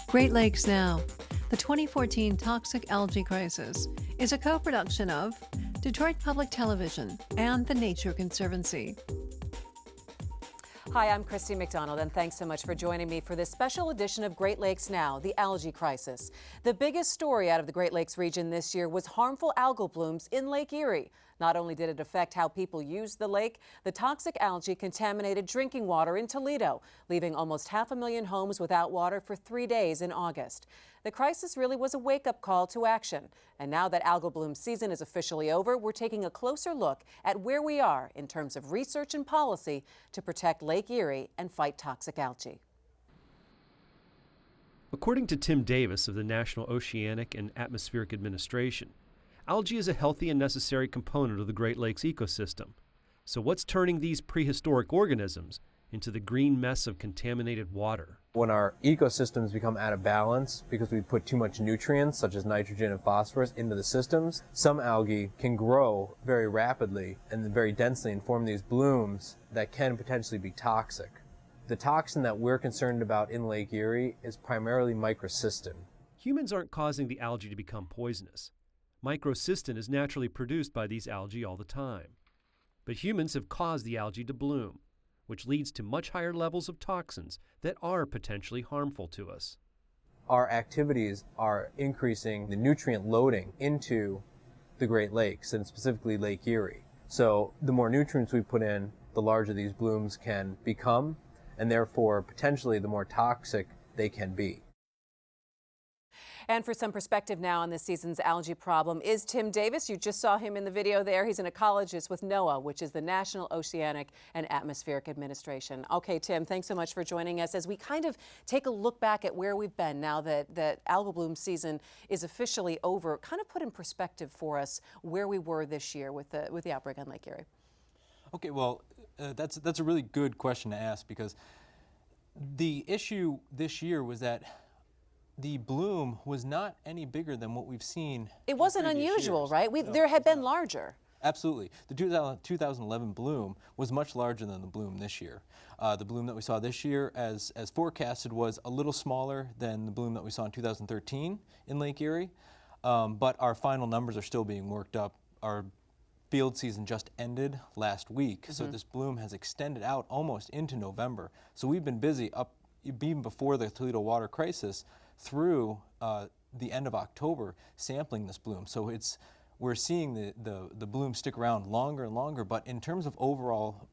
Great Lakes Now, the 2014 Toxic Algae Crisis, is a co-production of Detroit Public Television and the Nature Conservancy. Hi, I'm Kristi McDonald, and thanks so much for joining me for this special edition of Great Lakes Now, the Algae Crisis. The biggest story out of the Great Lakes region this year was harmful algal blooms in Lake Erie. Not only did it affect how people use the lake, the toxic algae contaminated drinking water in Toledo, leaving almost 500,000 homes without water for 3 days in August. The crisis really was a wake-up call to action. And now that algal bloom season is officially over, we're taking a closer look at where we are in terms of research and policy to protect Lake Erie and fight toxic algae. According to Tim Davis of the National Oceanic and Atmospheric Administration, algae is a healthy and necessary component of the Great Lakes ecosystem. So what's turning these prehistoric organisms into the green mess of contaminated water? When our ecosystems become out of balance because we put too much nutrients, such as nitrogen and phosphorus, into the systems, some algae can grow very rapidly and very densely and form these blooms that can potentially be toxic. The toxin that we're concerned about in Lake Erie is primarily microcystin. Humans aren't causing the algae to become poisonous. Microcystin is naturally produced by these algae all the time. But humans have caused the algae to bloom, which leads to much higher levels of toxins that are potentially harmful to us. Our activities are increasing the nutrient loading into the Great Lakes, and specifically Lake Erie. So the more nutrients we put in, the larger these blooms can become, and therefore potentially the more toxic they can be. And for some perspective now on this season's algae problem is Tim Davis. You just saw him in the video there. He's an ecologist with NOAA, which is the National Oceanic and Atmospheric Administration. Okay, Tim, thanks so much for joining us as we kind of take a look back at where we've been now that algal bloom season is officially over. Kind of put in perspective for us where we were this year with the outbreak on Lake Erie. Okay, well, that's a really good question to ask, because the issue this year was that the bloom was not any bigger than what we've seen. It wasn't unusual, years. right? No, there had been larger. Absolutely. The 2011 bloom was much larger than the bloom this year. The bloom that we saw this year, as forecasted, was a little smaller than the bloom that we saw in 2013 in Lake Erie, but our final numbers are still being worked up. Our field season just ended last week, so this bloom has extended out almost into November. So we've been busy up even before the Toledo water crisis through the end of October sampling this bloom. So we're seeing the bloom stick around longer and longer, but in terms of overall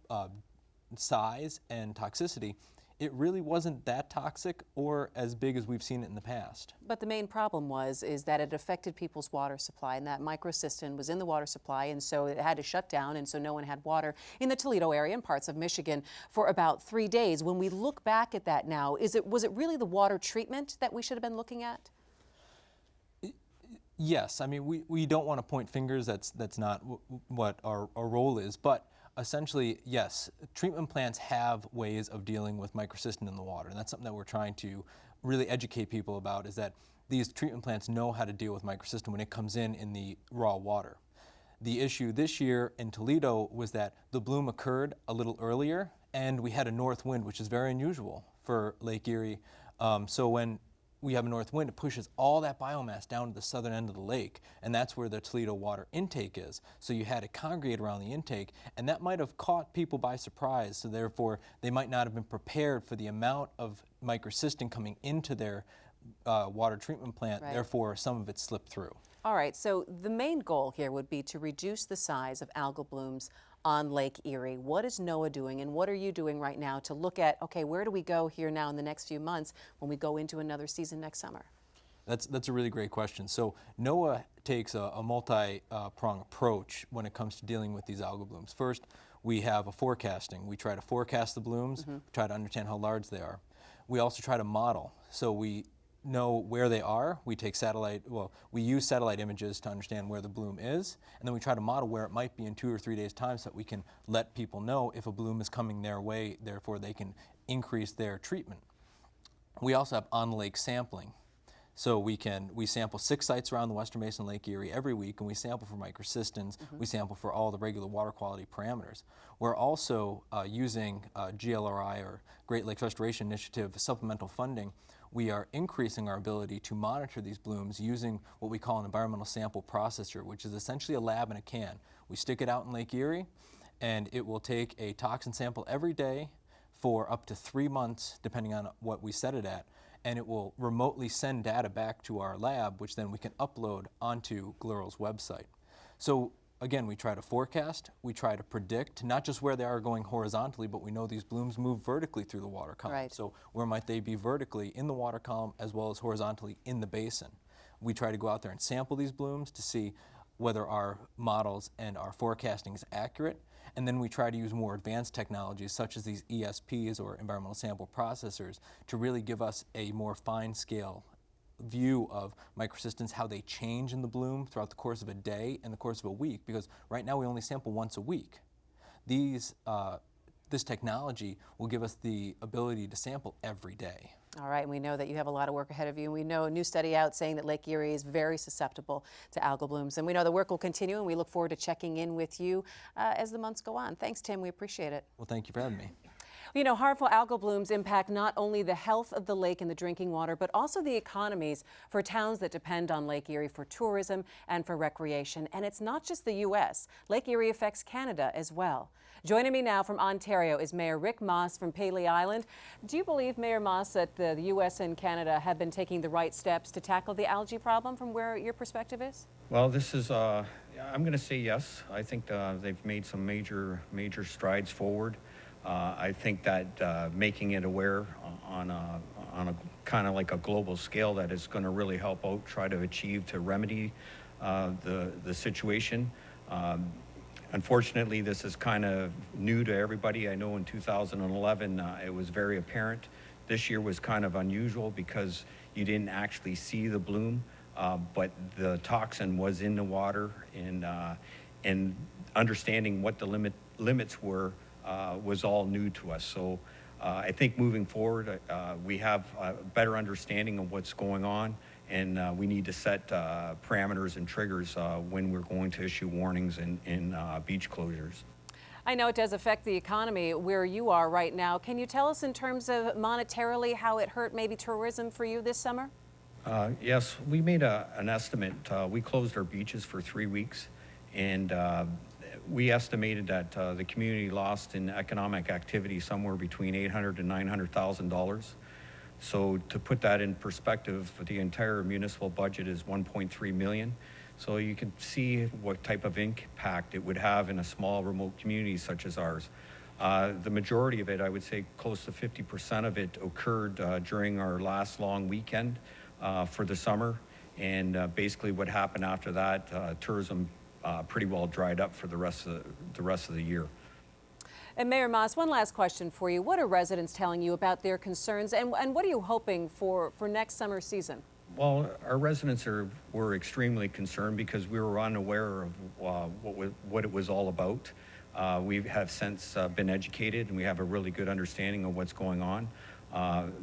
size and toxicity, it really wasn't that toxic or as big as we've seen it in the past. But the main problem is that it affected people's water supply, and that microcystin was in the water supply, and so it had to shut down, and so no one had water in the Toledo area and parts of Michigan for about 3 days. When we look back at that now, was it really the water treatment that we should have been looking at? Yes, I mean, we don't want to point fingers. That's not what our role is, but essentially, yes, treatment plants have ways of dealing with microcystin in the water, and that's something that we're trying to really educate people about, is that these treatment plants know how to deal with microcystin when it comes in the raw water. The issue this year in Toledo was that the bloom occurred a little earlier, and we had a north wind, which is very unusual for Lake Erie. So when we have a north wind, it pushes all that biomass down to the southern end of the lake, and that's where the Toledo water intake is. So you had it congregate around the intake, and that might have caught people by surprise, so therefore they might not have been prepared for the amount of microcystin coming into their water treatment plant, Right. Therefore some of it slipped through. All right, so the main goal here would be to reduce the size of algal blooms on Lake Erie. What is NOAA doing, and what are you doing right now to look at, okay, where do we go here now in the next few months when we go into another season next summer? That's a really great question. So NOAA takes a multi-pronged approach when it comes to dealing with these algal blooms. First, we have a forecasting. We try to forecast the blooms, try to understand how large they are. We also try to model. So we know where they are. We use satellite images to understand where the bloom is, and then we try to model where it might be in 2 or 3 days' time so that we can let people know if a bloom is coming their way, therefore they can increase their treatment. We also have on-lake sampling. So we sample 6 sites around the Western Basin and Lake Erie every week, and we sample for microcystins. We sample for all the regular water quality parameters. We're also using GLRI, or Great Lakes Restoration Initiative, supplemental funding, we are increasing our ability to monitor these blooms using what we call an environmental sample processor, which is essentially a lab in a can. We stick it out in Lake Erie, and it will take a toxin sample every day for up to 3 months, depending on what we set it at, and it will remotely send data back to our lab, which then we can upload onto GLERL's website. So again, we try to forecast, we try to predict not just where they are going horizontally, but we know these blooms move vertically through the water column. Right. So where might they be vertically in the water column as well as horizontally in the basin? We try to go out there and sample these blooms to see whether our models and our forecasting is accurate. And then we try to use more advanced technologies such as these ESPs or environmental sample processors to really give us a more fine scale view of microcystins, how they change in the bloom throughout the course of a day and the course of a week, because right now we only sample once a week. This technology will give us the ability to sample every day. All right, and we know that you have a lot of work ahead of you, and we know a new study out saying that Lake Erie is very susceptible to algal blooms, and we know the work will continue, and we look forward to checking in with you as the months go on. Thanks, Tim. We appreciate it. Well, thank you for having me. You know, harmful algal blooms impact not only the health of the lake and the drinking water, but also the economies for towns that depend on Lake Erie for tourism and for recreation. And it's not just the U.S. Lake Erie affects Canada as well. Joining me now from Ontario is Mayor Rick Masse from Pelee Island. Do you believe, Mayor Masse, that the U.S. and Canada have been taking the right steps to tackle the algae problem from where your perspective is? Well, this is, I'm going to say yes. I think they've made some major strides forward. I think that making it aware on a kind of like a global scale that is going to really help out try to achieve to remedy the situation. Unfortunately, this is kind of new to everybody. I know in 2011 it was very apparent. This year was kind of unusual because you didn't actually see the bloom, but the toxin was in the water, and understanding what the limits were was all new to us. So I think moving forward, we have a better understanding of what's going on, and we need to set parameters and triggers when we're going to issue warnings in beach closures. I know it does affect the economy where you are right now. Can you tell us in terms of monetarily how it hurt maybe tourism for you this summer? Yes, we made an estimate. We closed our beaches for 3 weeks, and we estimated that the community lost in economic activity somewhere between $800,000 and $900,000. So to put that in perspective, the entire municipal budget is $1.3 million. So you can see what type of impact it would have in a small remote community such as ours. The majority of it, I would say close to 50% of it occurred during our last long weekend for the summer. And basically what happened after that, tourism pretty well dried up for the rest of the year. And Mayor Masse, one last question for you. What are residents telling you about their concerns, and what are you hoping for next summer season? Well, our residents were extremely concerned because we were unaware of what it was all about. We have since been educated, and we have a really good understanding of what's going on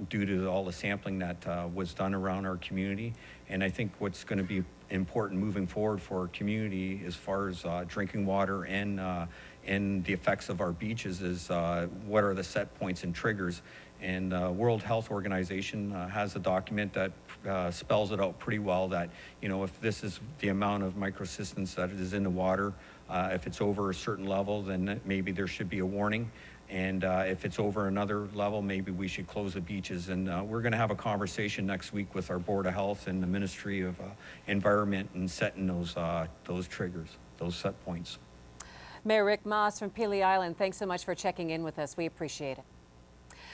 due to all the sampling that was done around our community. And I think what's going to be important moving forward for our community as far as drinking water and the effects of our beaches is what are the set points and triggers. And World Health Organization has a document that spells it out pretty well that, you know, if this is the amount of microcystins that is in the water, if it's over a certain level, then maybe there should be a warning. And if it's over another level, maybe we should close the beaches. And we're going to have a conversation next week with our Board of Health and the Ministry of Environment and setting those triggers, those set points. Mayor Rick Masse from Pelee Island, thanks so much for checking in with us. We appreciate it.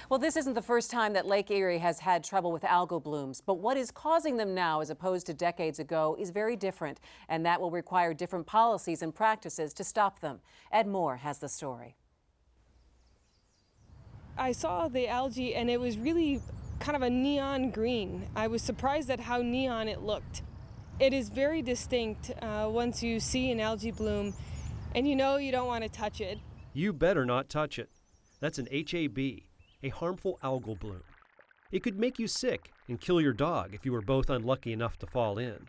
Well, this isn't the first time that Lake Erie has had trouble with algal blooms, but what is causing them now as opposed to decades ago is very different, and that will require different policies and practices to stop them. Ed Moore has the story. I saw the algae and it was really kind of a neon green. I was surprised at how neon it looked. It is very distinct once you see an algae bloom, and you know you don't want to touch it. You better not touch it. That's an HAB, a harmful algal bloom. It could make you sick and kill your dog if you were both unlucky enough to fall in.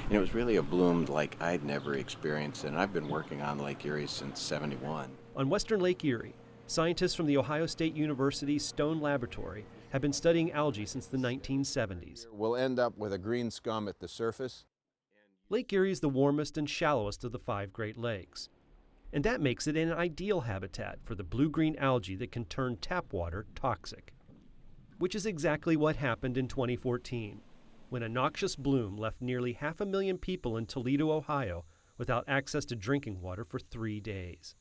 And it was really a bloom like I'd never experienced, and I've been working on Lake Erie since '71. On western Lake Erie, scientists from the Ohio State University Stone Laboratory have been studying algae since the 1970s. We'll end up with a green scum at the surface. Lake Erie is the warmest and shallowest of the 5 Great Lakes, and that makes it an ideal habitat for the blue-green algae that can turn tap water toxic. Which is exactly what happened in 2014, when a noxious bloom left nearly 500,000 people in Toledo, Ohio, without access to drinking water for 3 days.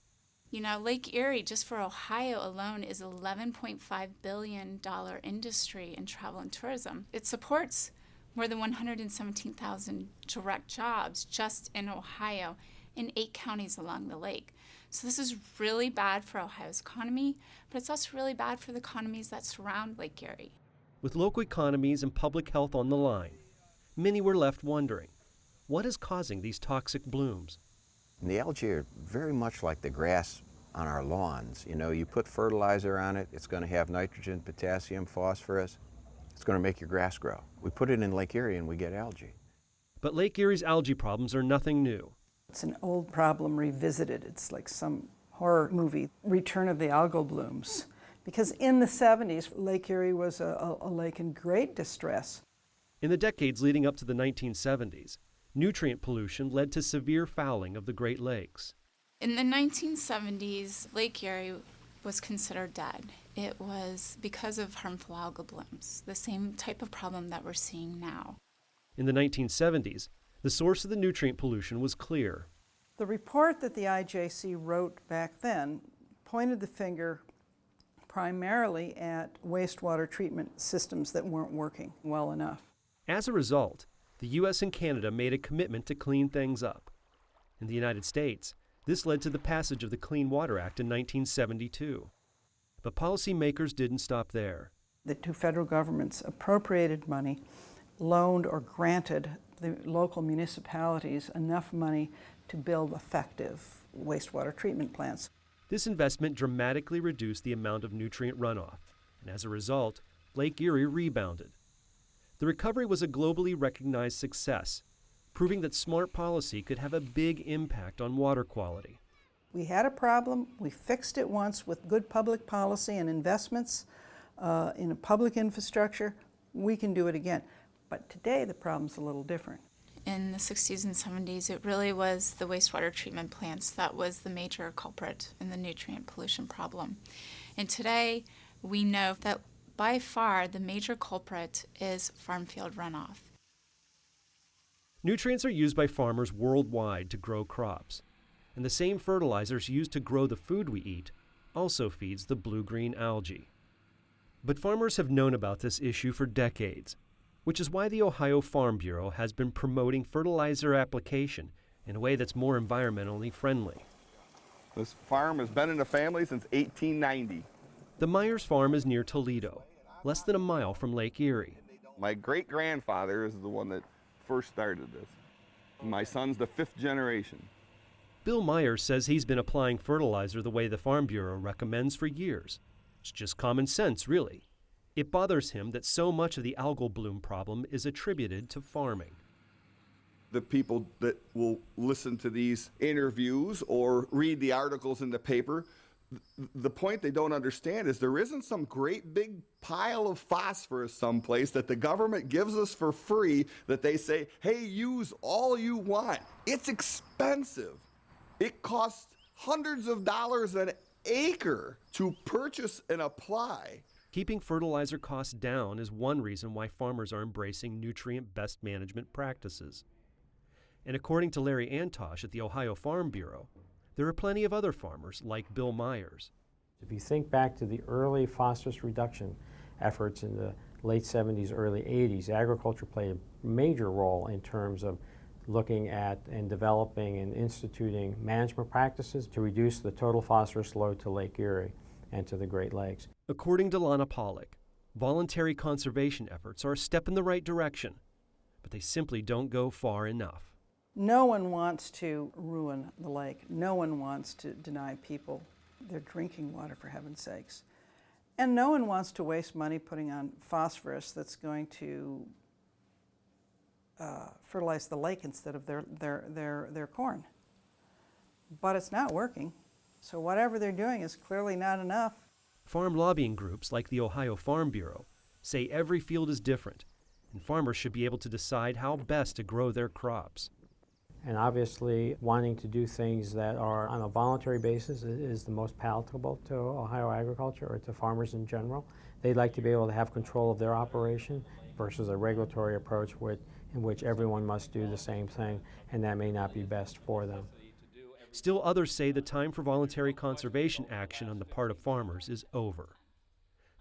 You know, Lake Erie, just for Ohio alone, is $11.5 billion industry in travel and tourism. It supports more than 117,000 direct jobs just in Ohio in 8 counties along the lake. So this is really bad for Ohio's economy, but it's also really bad for the economies that surround Lake Erie. With local economies and public health on the line, many were left wondering, what is causing these toxic blooms? And the algae are very much like the grass on our lawns. You know, you put fertilizer on it, it's going to have nitrogen, potassium, phosphorus. It's going to make your grass grow. We put it in Lake Erie and we get algae. But Lake Erie's algae problems are nothing new. It's an old problem revisited. It's like some horror movie, Return of the Algal Blooms. Because in the 70s, Lake Erie was a lake in great distress. In the decades leading up to the 1970s, nutrient pollution led to severe fouling of the Great Lakes. In the 1970s, Lake Erie was considered dead. It was because of harmful algal blooms, the same type of problem that we're seeing now. In the 1970s, the source of the nutrient pollution was clear. The report that the IJC wrote back then pointed the finger primarily at wastewater treatment systems that weren't working well enough. As a result, the U.S. and Canada made a commitment to clean things up. In the United States, this led to the passage of the Clean Water Act in 1972. But policymakers didn't stop there. The 2 federal governments appropriated money, loaned or granted the local municipalities enough money to build effective wastewater treatment plants. This investment dramatically reduced the amount of nutrient runoff, and as a result, Lake Erie rebounded. The recovery was a globally recognized success, proving that smart policy could have a big impact on water quality. We had a problem, we fixed it once with good public policy and investments in a public infrastructure. We can do it again. But today the problem's a little different. In the 60s and 70s, it really was the wastewater treatment plants that was the major culprit in the nutrient pollution problem. And today, we know that by far the major culprit is farm field runoff. Nutrients are used by farmers worldwide to grow crops, and the same fertilizers used to grow the food we eat also feeds the blue-green algae. But farmers have known about this issue for decades, which is why the Ohio Farm Bureau has been promoting fertilizer application in a way that's more environmentally friendly. This farm has been in the family since 1890. The Myers farm is near Toledo, less than a mile from Lake Erie. My great-grandfather is the one that first started this. My son's the 5th generation. Bill Myers says he's been applying fertilizer the way the Farm Bureau recommends for years. It's just common sense, really. It bothers him that so much of the algal bloom problem is attributed to farming. The people that will listen to these interviews or read the articles in the paper, the point they don't understand is there isn't some great big pile of phosphorus someplace that the government gives us for free that they say, hey, use all you want. It's expensive. It costs hundreds of dollars an acre to purchase and apply. Keeping fertilizer costs down is one reason why farmers are embracing nutrient best management practices. And according to Larry Antosh at the Ohio Farm Bureau, there are plenty of other farmers like Bill Myers. If you think back to the early phosphorus reduction efforts in the late 70s, early 80s, agriculture played a major role in terms of looking at and developing and instituting management practices to reduce the total phosphorus load to Lake Erie and to the Great Lakes. According to Lana Pollock, voluntary conservation efforts are a step in the right direction, but they simply don't go far enough. No one wants to ruin the lake. No one wants to deny people their drinking water, for heaven's sakes. And no one wants to waste money putting on phosphorus that's going to fertilize the lake instead of their corn. But it's not working. So whatever they're doing is clearly not enough. Farm lobbying groups like the Ohio Farm Bureau say every field is different, and farmers should be able to decide how best to grow their crops. And obviously, wanting to do things that are on a voluntary basis is the most palatable to Ohio agriculture or to farmers in general. They'd like to be able to have control of their operation versus a regulatory approach in which everyone must do the same thing, and that may not be best for them. Still, others say the time for voluntary conservation action on the part of farmers is over.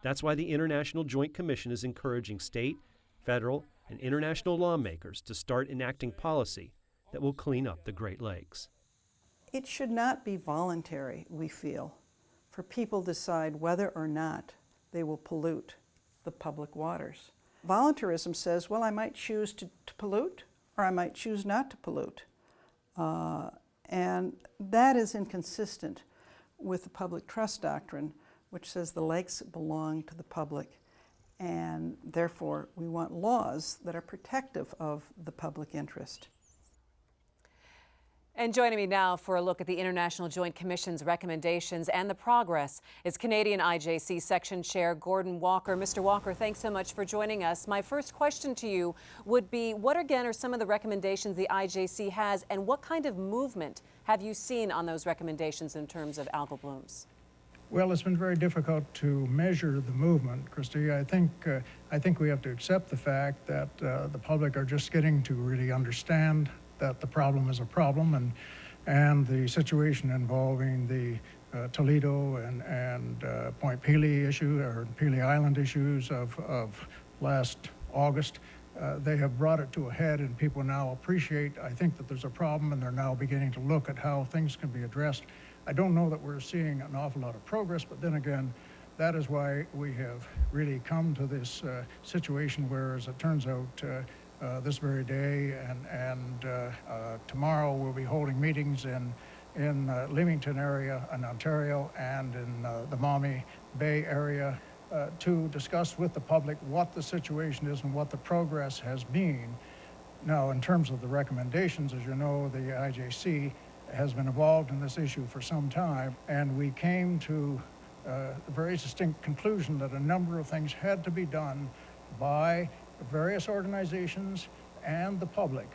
That's why the International Joint Commission is encouraging state, federal, and international lawmakers to start enacting policy that will clean up the Great Lakes. It should not be voluntary, we feel, for people to decide whether or not they will pollute the public waters. Voluntarism says, well, I might choose to pollute, or I might choose not to pollute. And that is inconsistent with the public trust doctrine, which says the lakes belong to the public, and therefore we want laws that are protective of the public interest. And joining me now for a look at the International Joint Commission's recommendations and the progress is Canadian IJC Section Chair Gordon Walker. Mr. Walker, thanks so much for joining us. My first question to you would be, what again are some of the recommendations the IJC has, and what kind of movement have you seen on those recommendations in terms of algal blooms? Well, it's been very difficult to measure the movement, Kristy. I think we have to accept the fact that the public are just getting to really understand that the problem is a problem, and the situation involving the Toledo and Point Pelee issue, or Pelee Island issues of last August, they have brought it to a head, and people now appreciate, I think, that there's a problem, and they're now beginning to look at how things can be addressed. I don't know that we're seeing an awful lot of progress, but then again, that is why we have really come to this situation where, as it turns out, this very day and tomorrow we'll be holding meetings in Leamington area in Ontario and in the Maumee Bay area to discuss with the public what the situation is and what the progress has been. Now, in terms of the recommendations, as you know, the IJC has been involved in this issue for some time, and we came to a very distinct conclusion that a number of things had to be done by various organizations and the public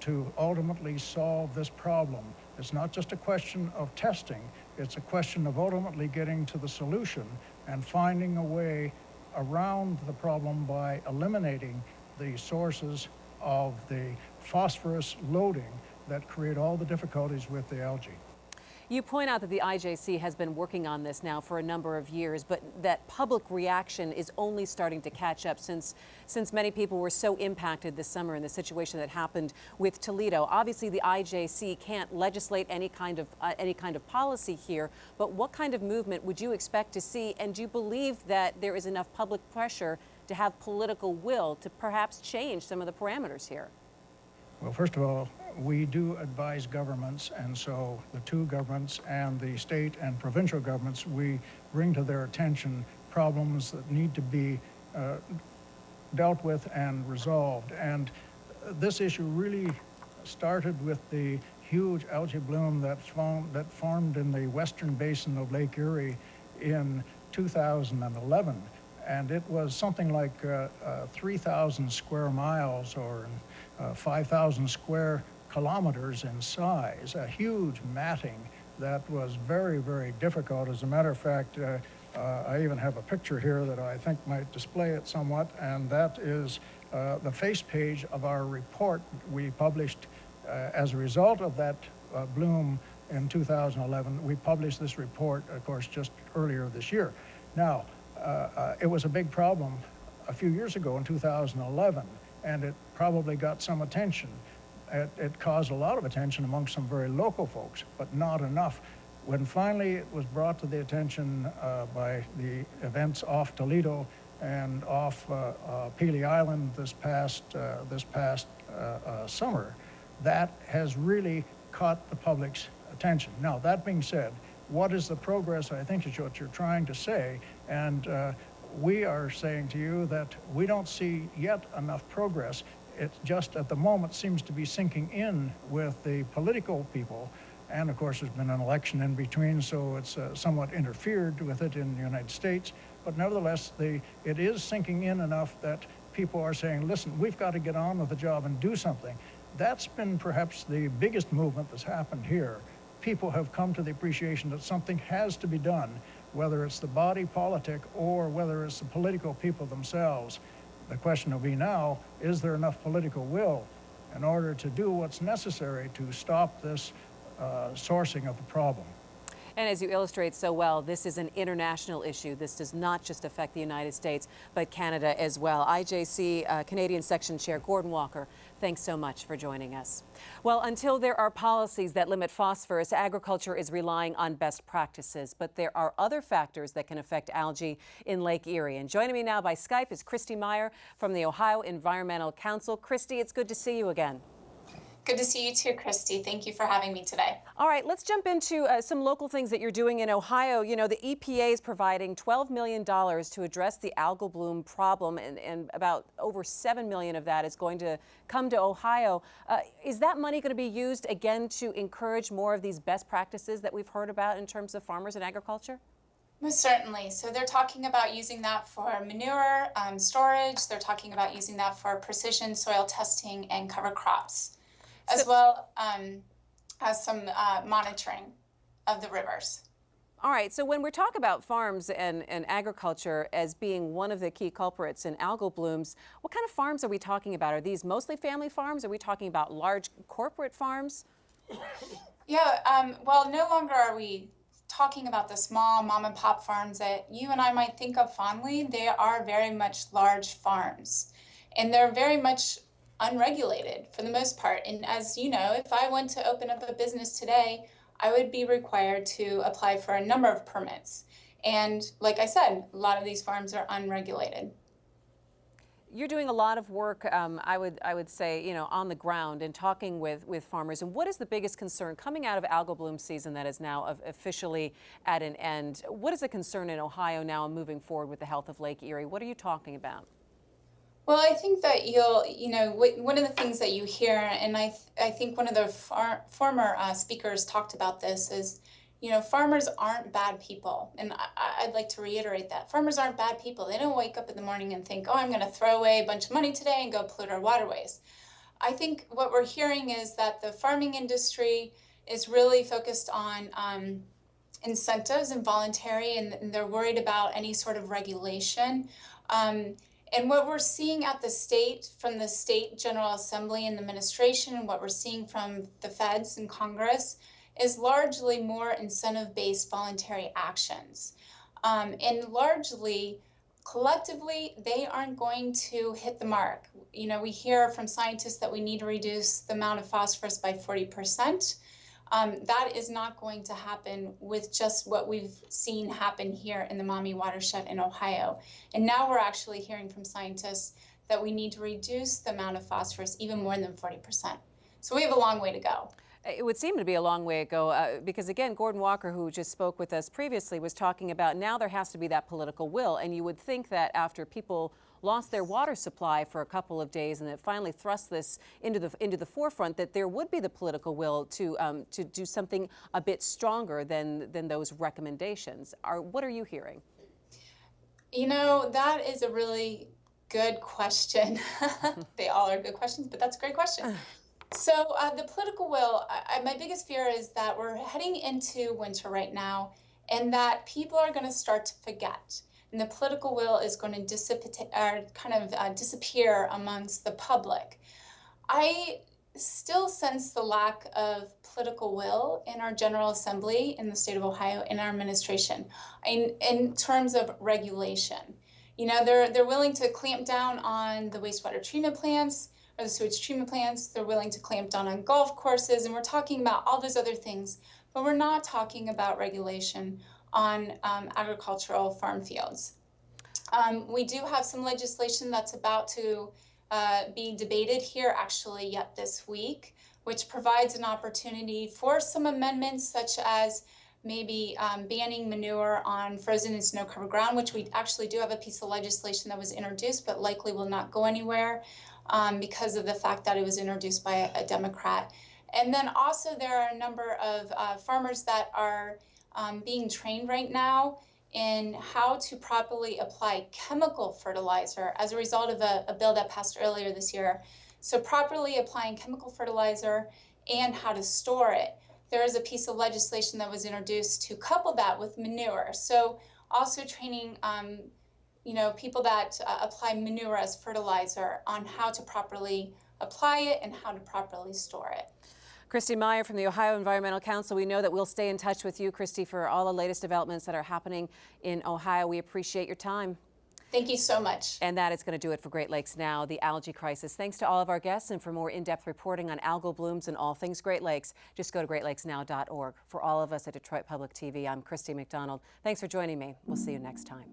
to ultimately solve this problem. It's not just a question of testing, it's a question of ultimately getting to the solution and finding a way around the problem by eliminating the sources of the phosphorus loading that create all the difficulties with the algae. You point out that the IJC has been working on this now for a number of years, but that public reaction is only starting to catch up since many people were so impacted this summer in the situation that happened with Toledo. Obviously, the IJC can't legislate any kind of policy here, but what kind of movement would you expect to see, and do you believe that there is enough public pressure to have political will to perhaps change some of the parameters here? Well, first of all, we do advise governments, and so the two governments and the state and provincial governments, we bring to their attention problems that need to be dealt with and resolved. And this issue really started with the huge algae bloom that formed in the western basin of Lake Erie in 2011. And it was something like 3,000 square miles or 5,000 square kilometers in size, a huge matting that was very, very difficult. As a matter of fact, I even have a picture here that I think might display it somewhat, and that is the face page of our report we published as a result of that bloom in 2011. We published this report, of course, just earlier this year. Now, it was a big problem a few years ago in 2011, and it probably got some attention. It caused a lot of attention among some very local folks, but not enough. When finally it was brought to the attention by the events off Toledo and off Pelee Island this past summer, that has really caught the public's attention. Now, that being said, what is the progress, I think, is what you're trying to say, and we are saying to you that we don't see yet enough progress. It just at the moment seems to be sinking in with the political people, And of course, there's been an election in between, so it's somewhat interfered with it in the United States. But nevertheless, it is sinking in enough that people are saying, listen, we've got to get on with the job and do something. That's been perhaps the biggest movement that's happened here. People have come to the appreciation that something has to be done, whether it's the body politic or whether it's the political people themselves. The question will be now, is there enough political will in order to do what's necessary to stop this sourcing of the problem? And as you illustrate so well, this is an international issue. This does not just affect the United States, but Canada as well. IJC Canadian Section Chair Gordon Walker, thanks so much for joining us. Well, until there are policies that limit phosphorus, agriculture is relying on best practices. But there are other factors that can affect algae in Lake Erie. And joining me now by Skype is Kristi Meyer from the Ohio Environmental Council. Kristi, it's good to see you again. Good to see you too, Christy. Thank you for having me today. All right, let's jump into some local things that you're doing in Ohio. You know, the EPA is providing $12 million to address the algal bloom problem, and about over $7 million of that is going to come to Ohio. Is that money going to be used again to encourage more of these best practices that we've heard about in terms of farmers and agriculture? Most certainly. So they're talking about using that for manure storage. They're talking about using that for precision soil testing and cover crops, as well as some monitoring of the rivers. All right, so when we talk about farms and agriculture as being one of the key culprits in algal blooms, what kind of farms are we talking about? Are these mostly family farms? Are we talking about large corporate farms? Yeah, well, no longer are we talking about the small mom and pop farms that you and I might think of fondly. They are very much large farms, and they're very much unregulated for the most part. And as you know, if I went to open up a business today, I would be required to apply for a number of permits. And like I said, a lot of these farms are unregulated. You're doing a lot of work, I would say, you know, on the ground and talking with farmers. And what is the biggest concern coming out of algal bloom season that is now officially at an end? What is the concern in Ohio now and moving forward with the health of Lake Erie? What are you talking about? Well, I think that one of the things that you hear, and I think one of the former speakers talked about this, is, farmers aren't bad people. And I'd like to reiterate that. Farmers aren't bad people. They don't wake up in the morning and think, oh, I'm going to throw away a bunch of money today and go pollute our waterways. I think what we're hearing is that the farming industry is really focused on incentives and voluntary, and they're worried about any sort of regulation. And what we're seeing at the state, from the state General Assembly and the administration, and what we're seeing from the feds and Congress, is largely more incentive-based voluntary actions. And largely, collectively, they aren't going to hit the mark. We hear from scientists that we need to reduce the amount of phosphorus by 40%. That is not going to happen with just what we've seen happen here in the Maumee watershed in Ohio. And now we're actually hearing from scientists that we need to reduce the amount of phosphorus even more than 40%. So we have a long way to go. It would seem to be a long way to go because, again, Gordon Walker, who just spoke with us previously, was talking about now there has to be that political will. And you would think that after people lost their water supply for a couple of days and it finally thrust this into the forefront, that there would be the political will to do something a bit stronger than those recommendations. What are you hearing? That is a really good question. They all are good questions, but that's a great question. So the political will, my biggest fear is that we're heading into winter right now and that people are going to start to forget. And the political will is going to disappear amongst the public. I still sense the lack of political will in our General Assembly in the state of Ohio, in our administration, in terms of regulation. They're willing to clamp down on the wastewater treatment plants or the sewage treatment plants. They're willing to clamp down on golf courses, and we're talking about all those other things, but we're not talking about regulation on agricultural farm fields. We do have some legislation that's about to be debated here actually yet this week, which provides an opportunity for some amendments such as maybe banning manure on frozen and snow-covered ground, which we actually do have a piece of legislation that was introduced but likely will not go anywhere because of the fact that it was introduced by a Democrat. And then also there are a number of farmers that are being trained right now in how to properly apply chemical fertilizer as a result of a bill that passed earlier this year. So properly applying chemical fertilizer and how to store it. There is a piece of legislation that was introduced to couple that with manure. So also training people that apply manure as fertilizer on how to properly apply it and how to properly store it. Kristi Meyer from the Ohio Environmental Council. We know that we'll stay in touch with you, Kristy, for all the latest developments that are happening in Ohio. We appreciate your time. Thank you so much. And that is going to do it for Great Lakes Now, the algae crisis. Thanks to all of our guests, and for more in-depth reporting on algal blooms and all things Great Lakes, just go to greatlakesnow.org. For all of us at Detroit Public TV, I'm Kristi McDonald. Thanks for joining me. We'll see you next time.